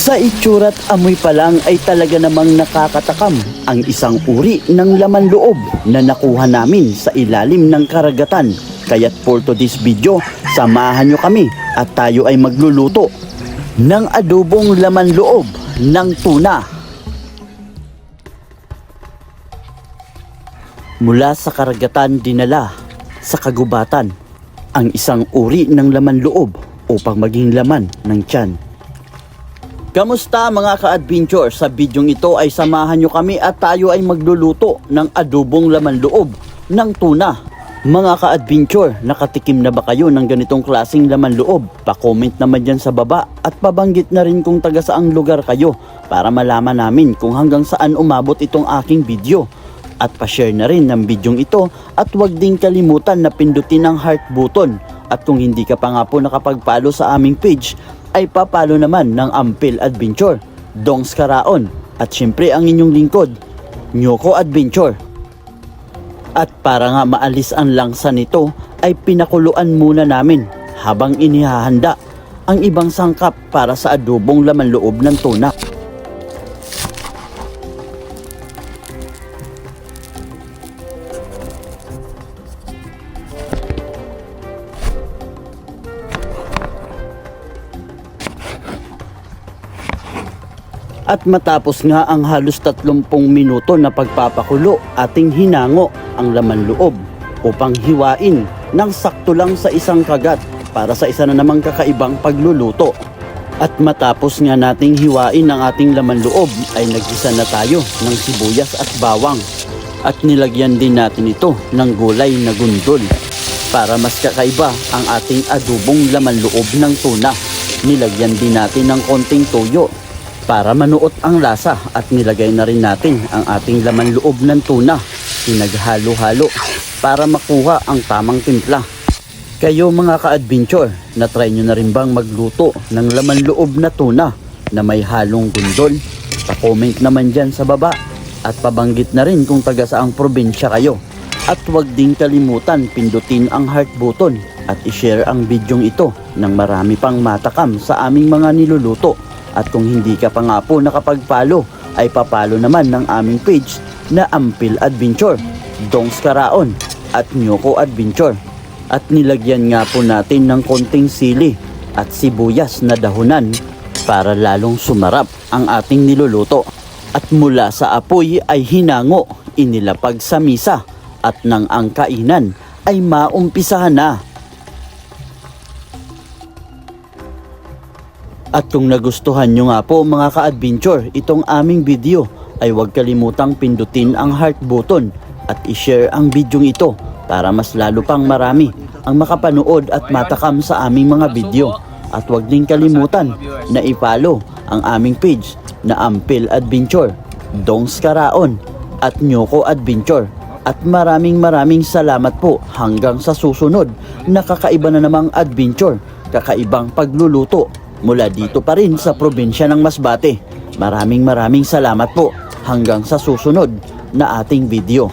Sa itsura't amoy pa lang ay talaga namang nakakatakam ang isang uri ng laman loob na nakuha namin sa ilalim ng karagatan. Kaya't for today's video, samahan nyo kami at tayo ay magluluto ng adobong laman loob ng tuna. Mula sa karagatan dinala sa kagubatan ang isang uri ng laman loob upang maging laman ng tiyan. Kamusta mga ka-adventure? Sa bidyong ito ay samahan nyo kami at tayo ay magluluto ng adobong laman loob ng tuna. Mga ka-adventure, nakatikim na ba kayo ng ganitong klaseng laman loob? Pa-comment naman dyan sa baba at pabanggit na rin kung taga saang lugar kayo para malaman namin kung hanggang saan umabot itong aking video. At pa-share na rin ng bidyong ito at huwag ding kalimutan na pindutin ang heart button. At kung hindi ka pa nga po nakapag-follow sa aming page, ay papalo naman ng Ampil Adventure, Dongs Karaon, at syempre ang inyong lingkod, Nyoko Adventure. At para nga maalis ang langsa nito, ay pinakuluan muna namin habang inihahanda ang ibang sangkap para sa adobong laman loob ng tuna. At matapos nga ang halos 30 minuto na pagpapakulo, ating hinango ang laman loob upang hiwain ng sakto lang sa isang kagat para sa isa na namang kakaibang pagluluto. At matapos nga nating hiwain ang ating laman loob ay nagisa na tayo ng sibuyas at bawang at nilagyan din natin ito ng gulay na gundol para mas kakaiba ang ating adobong laman loob ng tuna. Nilagyan din natin ng konting toyo para manuot ang lasa at nilagay na rin natin ang ating laman loob ng tuna. Pinaghalo-halo para makuha ang tamang timpla. Kayo mga ka-adventure, na-try nyo na rin bang magluto ng laman loob na tuna na may halong gundol? Pa-comment naman dyan sa baba at pabanggit na rin kung taga saang probinsya kayo. At huwag din kalimutan pindutin ang heart button at i-share ang bidyong ito ng marami pang matakam sa aming mga niluluto. At kung hindi ka pa nga po nakapag-follow, ay papalo naman ng aming page na Ampil Adventure, Dongs Karaon at Nyoko Adventure. At nilagyan nga po natin ng konting sili at sibuyas na dahunan para lalong sumarap ang ating niluluto. At mula sa apoy ay hinango, inilapag sa misa at nang ang kainan ay maumpisahan na. At kung nagustuhan nyo nga po mga ka-adventure itong aming video, ay huwag kalimutang pindutin ang heart button at i-share ang bidyong ito para mas lalo pang marami ang makapanood at matakam sa aming mga video. At huwag din kalimutan na i-follow ang aming page na Ampil Adventure, Dongs Karaon at Nyoko Adventure. At maraming salamat po hanggang sa susunod na kakaiba na namang adventure, kakaibang pagluluto mula dito pa rin sa probinsya ng Masbate. Maraming salamat po hanggang sa susunod na ating video.